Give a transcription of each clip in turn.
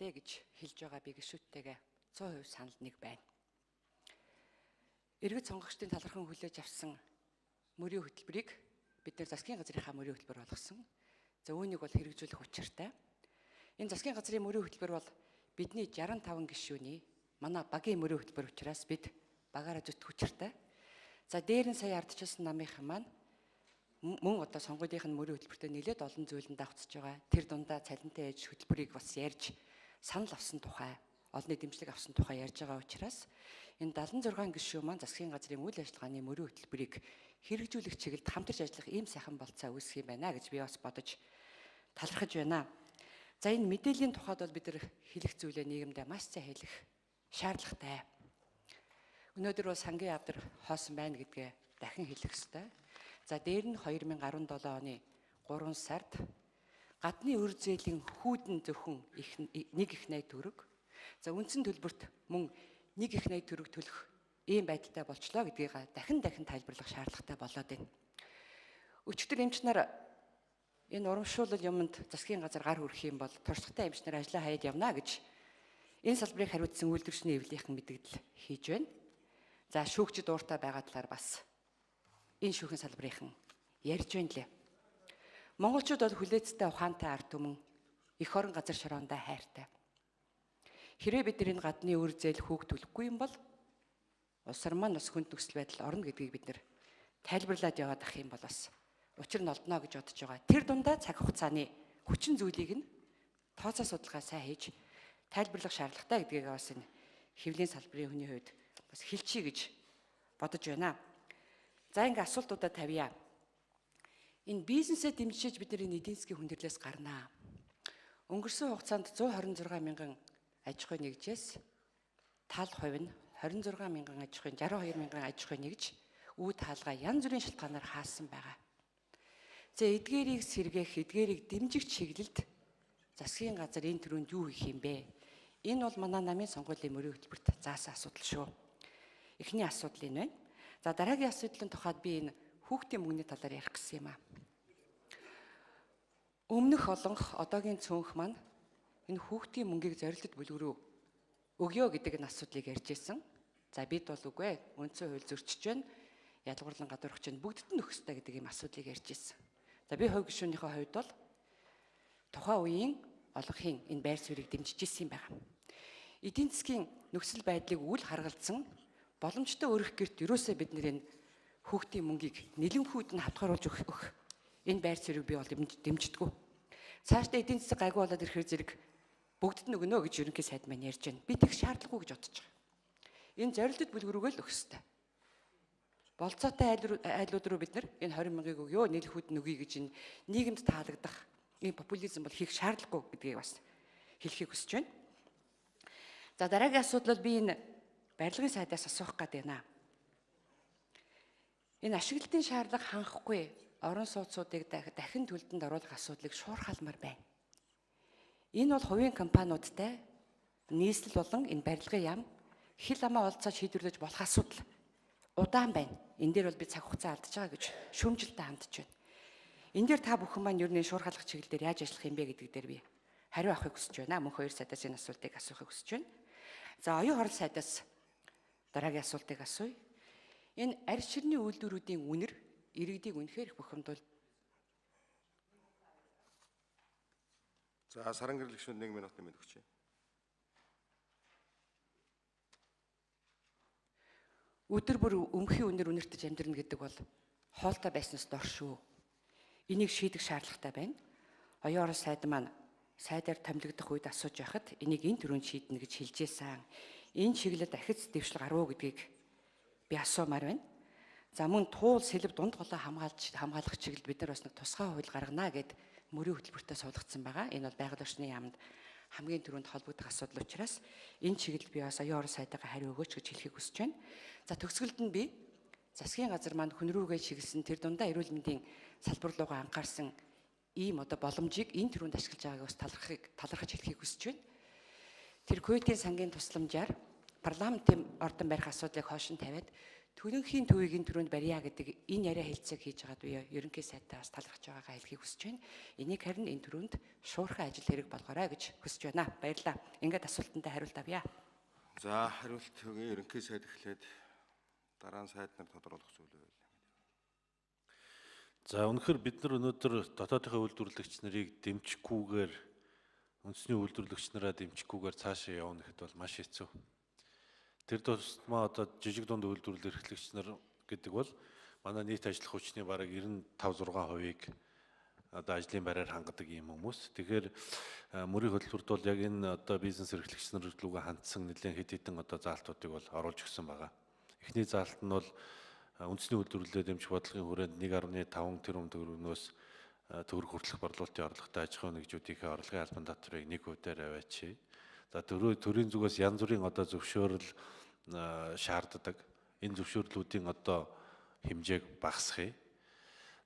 хэрэгтэй гэж хэлж байгаа би гишүүдтэйгээ 100% санал нэг байна. Иргэд сонгогчдын талархан хүлээж авсан мөрийн хөтөлбөрийг бид нэр засгийн газрынхаа мөрийн хөтөлбөр болгосон. За үүнийг бол хэрэгжүүлэх учиртай. Энэ засгийн газрын мөрийн хөтөлбөр бол бидний 65 гишүүний манай багийн мөрийн хөтөлбөр учраас бид багаараа зүтгэх учиртай. За дээр нь сая ардчилсан намынхан маань мөн одоо сонгуулийн мөрийн хөтөлбөртөө нэлээд олон зүйлэнд давцж байгаа. Тэр дундаа цалинтай ээж хөтөлбөрийг бас ярьж санал авсан тухай, олонний дэмжлэг авсан тухай ярьж байгаа учраас энэ 76 гишүүн маань засгийн газрын үйл ажиллагааны мөрийн хөтөлбөрийг хэрэгжүүлэх чиглэлд хамтарч ажиллах ийм сайхан болцоо үүсэх юм байна гэж би бас бодож талархаж байна. За энэ мэдээллийн тухайд бол бид нар хэлэх зүйлээ нийгэмдээ маш сайн хэлэх шаардлагатай. Өнөөдөр бол сангийн авдар хоосон байна гэдгээ дахин хэлэх ёстой. За дээр нь 2017 оны 3 сард гадны өр зээлийн хүүдэн зөвхөн нэг их найд төгрөг. За үндсэн төлбөрт мөн нэг их найд төгрөг төлөх ийм байдалтай болчлоо гэдгийг дахин тайлбарлах шаардлагатай болоод байна. Өчигдөр эмч нар энэ урамшуулал юмд засгийн газар гар хүрэх юм бол туршлагатай эмч нар ажлаа хаяад явна гэж энэ салбарыг хариуцсан үйлдвэрчний эвлийнхэн мэдгдэл хийж байна. За шүүгчид ууртай байгаа талаар бас энэ шүүхэн салбарынхан ярьж байна лээ. Монголчууд бол хүлээцтэй ухаантай ард түмэн, эх орон газар шороондоо хайртай. Хэрвээ бид энэ гадны өр зээл хүүг төлөхгүй юм бол улсар маань бас хүнд нөхцөл байдал орно гэдгийг бид нэр тайлбарлаад яваад ах юм бол бас учир нь олдно гэж бодож байгаа. Тэр дундаа цаг хугацааны хүчин зүйлийг нь тооцоо судалгаа сайн хийж тайлбарлах шаардлагатай гэдгийг бас энэ хэвлэлийн салбарын хүний хувьд бас хэлчихье гэж бодож байна. За ингээ асуултуудаа тавья. Энэ бизнесээ дэмжиж бид энэ эдийн засгийн хүндрэлээс гарнаа. Өнгөрсөн хугацаанд 126 мянган аж ахуй нэгжээс тал хувь нь 26 мянган аж ахуйн 62 мянган аж ахуй нэгж үе таалгаа янз бүрийн шалтгаанаар хаасан байгаа. За эдгээрийг сэргээх, эдгээрийг дэмжих чиглэлд засгийн газар энэ төрөнд юу хийх юм бэ? Энэ бол манай намын сонгуулийн мөрийн хөтөлбөрт заасан асуудал шүү. Эхний асуудал энэ байна. За дараагийн асуудлын тухайд би энэ хүүхдийн мөнгөний талаар ярих гэсэн юм аа. Өмнөх олонх одоогийн цөөнх маань энэ хүүхдийн мөнгийг зорилтод бүлгэрүү өгөө гэдэг энэ асуудлыг ярьж ирсэн. За бид бол үгүй ээ. Үндсэн хууль зөрчиж байна. Ядгуурлан гадуурхаж байна. Бүгдд нь өгөх ёстой гэдэг ийм асуудлыг ярьж ирсэн. За би хувь гишүүнийхээ хувьд бол тухайн үеийн олонхын энэ байр суурийг дэмжиж ирсэн юм байна. Эдийн засгийн нөхцөл байдлыг үл харгалзсан боломжтой өргөх гэрт ерөөсөө бид нэр энэ хүүхдийн мөнгийг нэлэнхүүд нь хавтгаруулж өгөх энэ байр суурийг би бол дэмждэггүй. Цаашдаа эдийн засаг гайгүй болоод ирэхээр зэрэг бүгдд нь өгнө гэж ерөнхий сайд маань ярьж байна. Би тэгэх шаардлагагүй гэж бодож байгаа. Энэ зорилтод бүлгэрүүгээ л өгөх ёстой. Болцоотой айлууд руу бид нар энэ 20 мянгаыг өгөө, нэлэнхүүд нь өгье гэж энэ нийгэмд таалагдах энэ популизм бол хийх шаардлагагүй гэдгийг бас хэлхийг хүсэж байна. За дараагийн асуудал бол би энэ барилгын сайдаас асуух гээд байна. Энэ ашиглалтын шаардлага хангахгүй орон сууцуудыг дахин төлдөнд оруулах асуудлыг шуурхалмаар байна. Энэ бол хувийн компаниудтай нийслэл болон энэ барилгын яам хил амаа олцоо шийдвэрлэж болох асуудал удаан байна. Энэ дээр бол би цаг хугацаа алдаж байгаа гэж шүүмжилтээ хандж байна. Энэ дээр та бүхэн маань ер нь шуурхалах чиглэл дээр яаж ажиллах юм бэ гэдэг дээр би хариу авахыг хүсэж байна. Мөн хоёр сайдаас энэ асуултыг асуухыг хүсэж байна. За оюун хорон сайдаас дараагийн асуултыг асууя. Энэ арьс ширний үйлдвэрүүдийн үнэр иргэдийг үнэхээр их бухимдуул. За саран гэрэл гишүүн 1 минут нэмээд өгч. Өдөр бүр өмхийн үнэр үнэртэж амьдрна гэдэг бол хоолтой байснаас дор шүү. Энийг шийдэх шаардлагатай байна. Оюун орон сайд маань сайдаар томилогдох үед асууж байхад энийг энэ төрөнд шийднэ гэж хэлжээсэн. Энэ чиглэлд ахиц дэвшил гарав гэдгийг би асуумаар байна. За мөн туул сэлб дунд голоо хамгаалах чиглэлд бид нар бас нэг тусгай хууль гаргана гэд мөрийн хөтөлбөртөө суулгацсан байгаа. Энэ бол байгаль орчны яамд хамгийн түрүүнд холбогдох асуудал учраас энэ чиглэлд би бас оюун орон сайдаа хариу өгөөч гэж хэлхийг хүсэж байна. За төгсгөлд нь би засгийн газар манд хүн рүүгээ чиглэсэн тэр дундаа эрүүл мэндийн салбар руугаа анхаарсан ийм одоо боломжийг энэ төрөнд ашиглаж байгааг бас талархаж хэлхийг хүсэж байна. Тэр Ку웨йтийн сангийн тусламжаар парламентын ордон барих асуудлыг хойш нь тавиад Төлөнхийн төвийн түрүүнд барья гэдэг энэ яриа хэлцээг хийж байгаа буюу ерөнхий сайдаа бас талархаж байгаагаа хэлхийг хүсэж байна. Энийг харин энэ түрүүнд шуурхай ажил хэрэг болгоорой гэж хүсэж байна. Баярлалаа. Ингээд асуултандаа хариулт авъя. За хариулт өгье. Ерөнхий сайд эхлээд дараа нь сайд нар тодруулах зүйл байв. За үнэхээр бид нар өнөөдөр дотоодынхаа үйлдвэрлэгч нарыг дэмжихгүйгээр үндэсний үйлдвэрлэгч нараа дэмжихгүйгээр цаашаа явна гэхэд бол маш хэцүү. Тэр тусмаа одоо жижиг дунд үйлдвэрлэл эрхлэгч нар гэдэг бол манай нийт ажиллах хүчний бараг 95-6%-ийг одоо ажлын байраар хангадаг юм хүмүүс. Тэгэхээр мөрийн хөтөлбөрт бол яг энэ одоо бизнес эрхлэгч нар рүүгээ хандсан нэлээд хэд хэдэн одоо заалтуудыг бол оруулж өгсөн байгаа. Эхний заалт нь бол үндэсний үйлдвэрлэлээ дэмжих бодлогын хүрээнд 1.5 тэрбум төгрөгнөөс төгрөг хүртэлх борлуулалтын орлоготой аж ахуйн нэгжүүдийнхээ орлогын албан татварыг 1% аваачи. За төрийн зүгээс янз бүрийн одоо зөвшөөрөл шаарддаг. Энэ зөвшөөрлүүдийн одоо хэмжээг багасгая.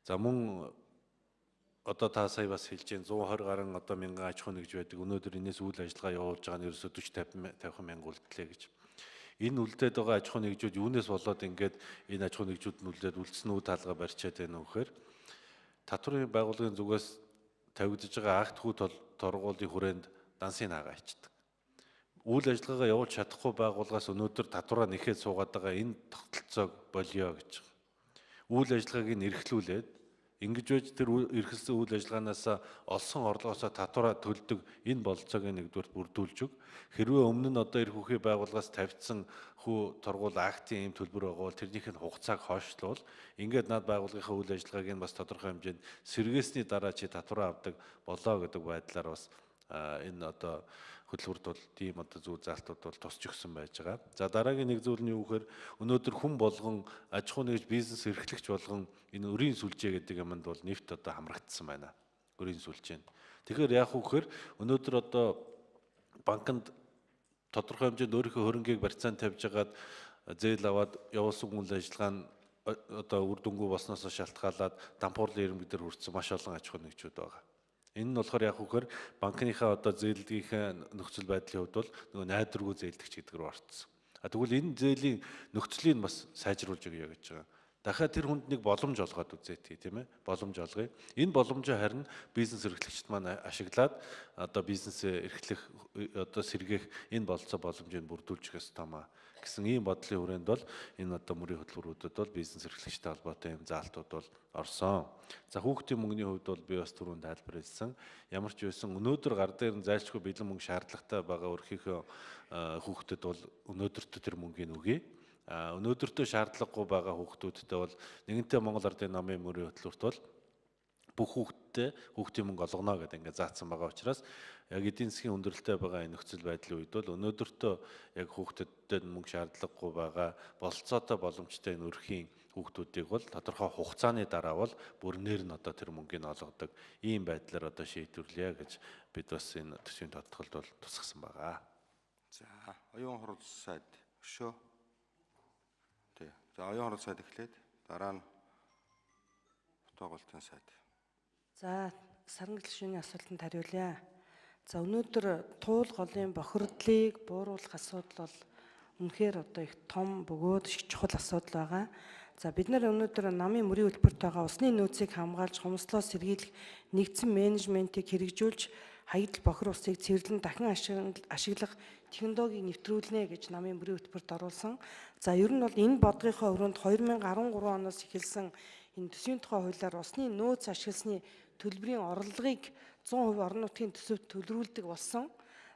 За мөн одоо та сая бас хэлж байна 120 гаруй одоо мянган аж ахуй нэгж байдаг. Өнөөдөр энэс үйл ажиллагаа явуулж байгаа нь ерөөсөө 40-50 мянга үлдлээ гэж. Энэ үлдээд байгаа аж ахуй нэгжүүд юунаас болоод ингээд энэ аж ахуй нэгжүүд нь үлдээд үлдсэн үе таалга барьчаад байна вэ гэхээр татварын байгууллагын зүгээс тавигдж байгаа акт хүү торгуулийн хүрээнд дансыг хаагаачдаг. Үйл ажиллагаагаа явуулж чадахгүй байгууллагаас өнөөдөр татвараа нэхэд суугаад байгаа энэ тогтолцоог болио гэж. Үйл ажиллагааг нь эрхлүүлээд ингэж байж тэр эрхэлсэн үйл ажиллагаанаас олсон орлогоосоо татвараа төлдөг энэ бололцоог нэгдүгээр бүрдүүлж өг. Хэрвээ өмнө нь одоо эрх үхий байгууллагаас тавьдсан хүү торгуул актын ийм төлбөр байгаа бол тэрнийх нь хугацааг хойшлуул ингээд над байгууллагынхаа үйл ажиллагааг нь бас тодорхой хэмжээнд сэргээсний дараа чи татвараа авдаг болоо гэдэг байдлаар бас энэ одоо хөтөлбөрт бол тийм одоо зүйл заалтууд бол тусч өгсөн байж байгаа. За дараагийн нэг зүйл нь юу гэхээр өнөөдөр хүн болгон аж ахуй нэгж бизнес эрхлэгч болгон энэ өрийн сүлжээ гэдэг юмд бол нэвт одоо хамрагдсан байна. Өрийн сүлжээ. Тэгэхээр яах вэ гэхээр өнөөдөр одоо банкнд тодорхой хэмжээнд өөрийнхөө хөрөнгийг барьцаанд тавьж агаад зээл аваад явуулсан үйл ажиллагаа нь одоо үр дүнгүй болсноос шалтгаалаад дампуурлын ирмэг дээр хүрсэн маш олон аж ахуй нэгжүүд байгаа. Энэ нь болохоор яг үхээр банкныхаа одоо зээлдгийнхээ нөхцөл байдлын хувьд бол нөгөө найдваргүй зээлдэгч гэдэг рүү орцсон. Тэгвэл энэ зээлийн нөхцөлийг бас сайжруулж өгье гэж байгаа. Дахиад тэр хүнд нэг боломж олгоод үзээтэй тийм ээ. Боломж олгоё. Энэ боломжоо харин бизнес эрхлэгчид маань ашиглаад одоо бизнесээ эрхлэх одоо сэргээх энэ болцоо боломжийг бүрдүүлж өгөх ёстой гэсэн ийм бодлын хүрээнд бол энэ одоо мөрийн хөтөлбөрүүдэд бол бизнес эрхлэгчтэй холбоотой юм заалтууд бол орсон. За хүүхдийн мөнгөний хувьд бол би бас түрүүнд тайлбар хэлсэн. Ямар ч байсан өнөөдөр гар дээр нь зайлшгүй бэлэн мөнгө шаардлагатай байгаа өрхийнхөө хүүхдэд бол өнөөдөртөө тэр мөнгийг өгье. Өнөөдөртөө шаардлагагүй байгаа хүүхдүүдтэй бол нэгэнтээ Монгол Ардын намын мөрийн хөтөлбөрт бол бүх хүүхдтэй хүүхдийн мөнгө олгоно гэдэг ингээд заасан байгаа учраас яг эдийн засгийн өндөрлөлтөй байгаа энэ нөхцөл байдлын үед бол өнөөдөртөө яг хүүхдэд мөнгө шаардлагагүй байгаа бололцоотой боломжтой энэ өрхийн хүүхдүүдийг бол тодорхой хугацааны дараа бол бүрнээр нь одоо тэр мөнгийг олгодог ийм байдлаар одоо шийдвэрлэе гэж бид бас энэ төсвийн тодтолд бол тусгасан байгаа. За оюун хурал сайд өшөө. Тий. За оюун хурал сайд эхлээд дараа нь утгуулалтын сайд. За саран гишүүний асуултанд хариулъя. За өнөөдөр туул голын бохирдлыг бууруулах асуудал бол үнэхээр одоо их том бөгөөд их чухал асуудал байгаа. За бид нар өнөөдөр намын мөрийн хөтөлбөрт байгаа усны нөөцийг хамгаалж хомслоо сэргийлэх нэгдсэн менежментийг хэрэгжүүлж хаягдл бохир усыг цэвэрлэн дахин ашиглах технологиг нэвтрүүлнэ гэж намын мөрийн хөтөлбөрт оруулсан. За ер нь бол энэ бодлогынхоо өрөөнд 2013 оноос эхэлсэн энэ төсвийн тухай хуулиар усны нөөц ашигласны төлбөрийн орлогыг 100% орон нутгийн төсөвт төлрүүлдэг болсон.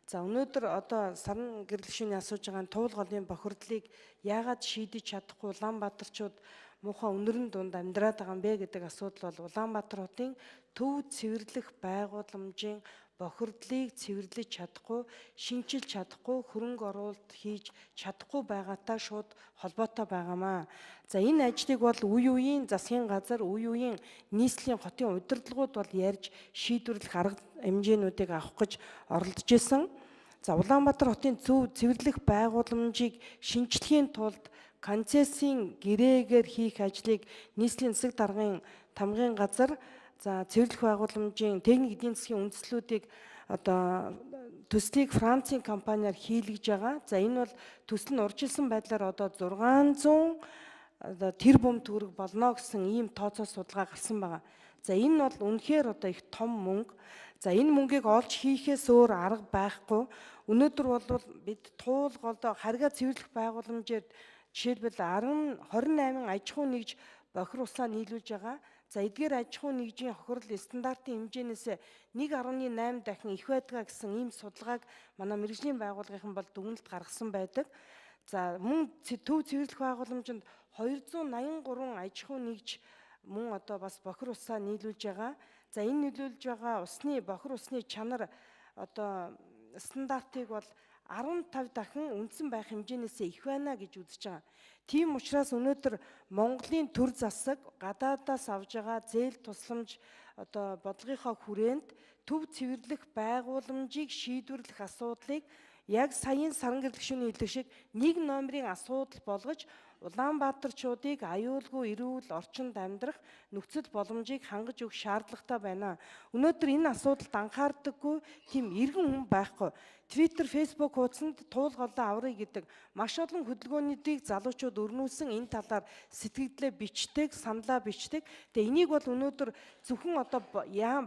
За өнөөдөр одоо саран гэрэл гишүүний асууж байгаа туул голын бохирдлыг яагаад шийдэж чадахгүй Улаанбаатарчууд муухай өнөрн дунд амьдраад байгаа юм бэ гэдэг асуудал бол Улаанбаатар хотын төв цэвэрлэх байгууламжийн бохирдлыг цэвэрлэж чадахгүй, шинжилж чадахгүй, хөрөнгө оруулалт хийж чадахгүй байгаатай шууд холбоотой байгаамаа. За энэ ажлыг бол үе үеийн засгийн газар, үе үеийн нийслэлийн хотын удирдлагууд бол ярьж шийдвэрлэх арга хэмжээнүүдийг авах гэж оролдож исэн. За Улаанбаатар хотын зөв цэвэрлэх байгууламжийг шинжилхийн тулд концессийн гэрээгээр хийх ажлыг нийслэлийн засаг даргын тамгын газар за цэвэрлэх байгууламжийн техник эдийн засгийн үндэслүүдийг одоо төслийг Францын компаниар хийлгэж байгаа. За энэ бол төсөл нь урьдчилсан байдлаар одоо 600 одоо тэр бум төгрөг болно гэсэн ийм тооцоо судалгаа гарсан байгаа. За энэ бол үнэхээр одоо их том мөнгө. За энэ мөнгийг олж хийхээс өөр арга байхгүй. Өнөөдөр бол бид туулголдоо харьгаа цэвэрлэх байгууламжээр жишээлбэл 28 аж ахуй нэгж бохир усаа нийлүүлж байгаа. За эдгээр аж ахуй нэгжийн хохирол стандартын хэмжээнээс 1.8 дахин их байдгаа гэсэн ийм судалгааг манай мэргэжлийн байгууллагын бол дүгнэлт гаргасан байдаг. За мөн төв цэвэрлэх байгууламжинд 283 аж ахуй нэгж мөн одоо бас бохир усаа нийлүүлж байгаа. За энэ нийлүүлж байгаа усны бохир усны чанар одоо стандартыг бол 15 дахин үндсэн байх хэмжээнээс их байна гэж үзэж байгаа. Тийм учраас өнөөдөр Монголын төр засаг гадаадаас авж байгаа зээл тусламж одоо бодлогынхоо хүрээнд төв цэвэрлэх байгууламжийг шийдвэрлэх асуудлыг яг саяын саран гэрлэгшүүний хэлдэг шиг 1 номерын асуудал болгож Улаанбаатарчуудыг аюулгүй эрүүл орчинд амьдрах нөхцөл боломжийг хангаж өгөх шаардлагатай байна. Өнөөдөр энэ асуудалд анхаардаггүй тийм иргэн хүн байхгүй. Twitter, Facebook хуудсанд туулгалаа аврыг гэдэг маш олон хөдөлгөөнүүдийг залуучууд өрнүүлсэн энэ талаар сэтгэгдлээ бичдэг, саналаа бичдэг. Тэгээ энийг бол өнөөдөр зөвхөн одоо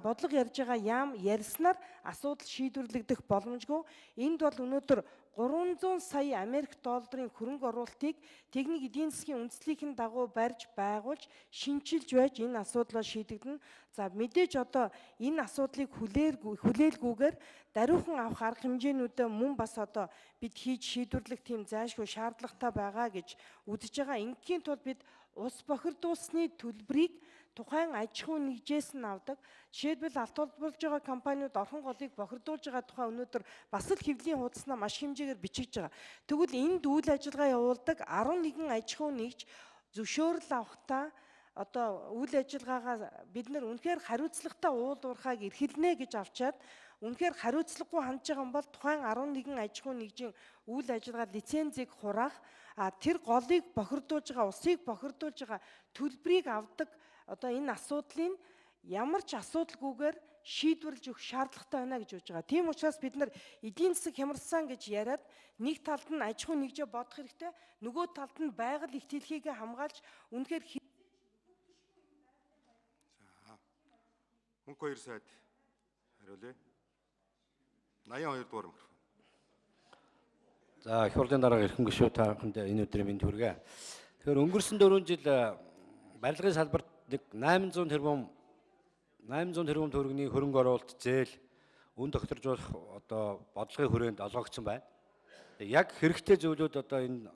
бодлого ярьж байгаа яам ярьснаар асуудал шийдвэрлэгдэх боломжгүй. Энд бол өнөөдөр 300 сая Америк долларын хөрөнгө оруулалтыг техник эдийн засгийн үндслийнхэн дагуу барьж байгуулж шинчилж байж энэ асуудлаа шийдэгдэнэ. За мэдээж одоо энэ асуудлыг хүлээлгүйгээр даруйхан авах арга хэмжээнүүдээ мөн бас одоо бид хийж шийдвэрлэх тийм зайлшгүй шаардлагатай байгаа гэж үзэж байгаа. Ингийн тулд бид ус бохирдуулсны төлбөрийг тухайн аж ахуй нэгжээс нь авдаг. Жишээлбэл алт холбоолж байгаа компаниуд орхон голыг бохирдуулж байгаа тухай өнөөдөр бас л хэвлэлийн хуудаснаа маш хэмжээгээр бичиж байгаа. Тэгвэл энд үйл ажиллагаа явуулдаг 11 аж ахуй нэгж зөвшөөрөл авахтаа одоо үйл ажиллагаагаа бид нар үнэхээр хариуцлагатай уулуурхайг эрхэлнэ гэж авчаад үнэхээр хариуцлагагүй хандж байгаа юм бол тухайн 11 аж ахуй нэгжийн үйл ажиллагаа лицензийг хураах, тэр голыг бохирдуулж байгаа, усыг бохирдуулж байгаа төлбөрийг авдаг одоо энэ асуудлыг ямар ч асуудалгүйгээр шийдвэрлэж өгөх шаардлагатай байна гэж үзэж байгаа. Тийм учраас бид нар эдийн засаг хямрсан гэж яриад нэг талд нь аж ахуй нэгжээ бодох хэрэгтэй, нөгөө талд нь байгаль их дэлхийгээ хамгаалж үнэхээр Мөнх 2 сайд хариулъя. 82 дугаар микрофон. За их хурлын дарга эрхэм гишүүд тааханд энэ өдрийн мэнд хүргэе. Тэгэхээр өнгөрсөн 4 жил барилгын салбарт 800 тэрбум төгрөгийн хөрөнгө оруулалт зээл үн тогтворжуулах одоо бодлогын хүрээнд олгогдсон байна. Яг хэрэгтэй зөвлөд одоо энэ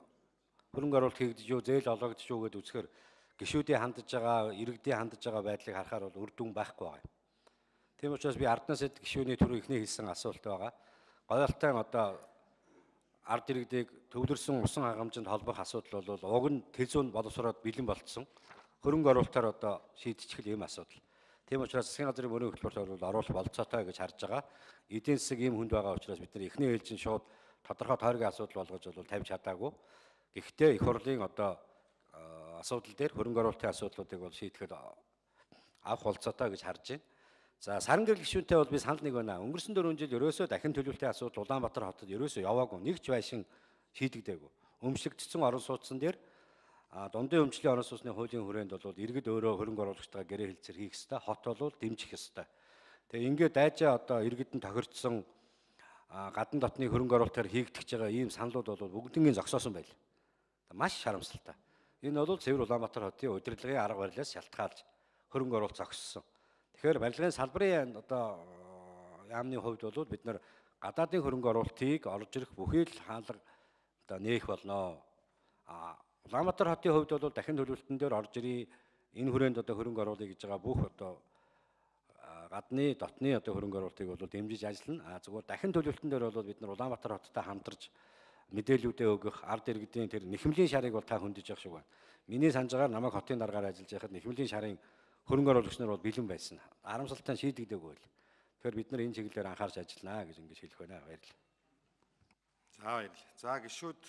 хөрөнгө оруулалт хийгдэж юу, зээл олгогдож юу гэдээ үзэхээр гишүүдийн хандж байгаа, иргэдийн хандж байгаа байдлыг харахаар бол үр дүн байхгүй байна. Тийм учраас би арднаас гишүүний түрүү ихний хэлсэн асуулт байгаа. Гоёлтой одоо ард иргэдийг төвлөрсөн усан хангамжинд холбох асуудал бол уг нь тэзүүн боловсроод бэлэн болцсон. Хөрөнгө оруулалтаар одоо шийдчихэл ийм асуудал. Тийм учраас засгийн газрын мөрийн хөтөлбөрт бол оруулах болцоотой гэж харж байгаа. Эдийн засаг ийм хүнд байгаа учраас бид нар эхний ээлжин шууд тодорхой тойргийн асуудал болгож бол тавьж чадаагүй. Гэхдээ их хурлын одоо асуудал дээр хөрөнгө оруулалтын асуудлуудыг бол шийдэхэд авах болцоотой гэж харж байна. За саран гэрлэгшүүнтэй бол би санал нэг байна. Өнгөрсөн 4 жил ерөөсөө дахин төлөвлөлтийн асуудал Улаанбаатар хотод ерөөсөө яваагүй. Нэг ч байшин шийдэгдээгүй. Өмчлөгдсөн орон сууцсан дээр дундын өмчлийн орон сууцны хуулийн хүрээнд бол иргэд өөрөө хөрөнгө оруулагчтайгаа гэрээ хэлцэр хийх ёстой. Хот бол дэмжих ёстой. Тэгээ ингээд дайжаа одоо иргэдэнд тохирцсон гадна дотны хөрөнгө оруулалтаар хийгдэж байгаа ийм саналууд бол бүгднийг зогсоосон байл. Маш харамсалтай. Энэ бол цэвэр Улаанбаатар хотын удирдлагын арга барилаас шалтгаалж хөрөнгө оруулалт зогссон. Тэгэхээр барилгын салбарын одоо яамны хувьд бол бид нар гадаадын хөрөнгө оруулалтыг орж ирэх бүхий л хаалга одоо нээх болно. Улаанбаатар хотын хувьд бол дахин төлөвлөлтөн дээр орж ирээ энэ хүрээнд одоо хөрөнгө оруулах гэж байгаа бүх одоо гадны дотны одоо хөрөнгө оруулалтыг бол дэмжиж ажиллана. Зүгээр дахин төлөвлөлтөн дээр бол бид нар Улаанбаатар хоттой хамтарч мэдээлүүдээ өгөх, ард иргэдийн тэр нэхмлийн шарыг бол та хөндөж явах шиг байна. Миний санаж байгаагаар намайг хотын даргаар ажиллаж байхад нэхмлийн шарын хөрөнгө оруулагч нар бол бэлэн байсан. Харамсалтай шийдэгдээгүй байл. Тэгэхээр бид нар энэ чиглэлээр анхаарч ажиллана гэж ингэж хэлэх байна. Баярлалаа. За баярлалаа. За гишүүд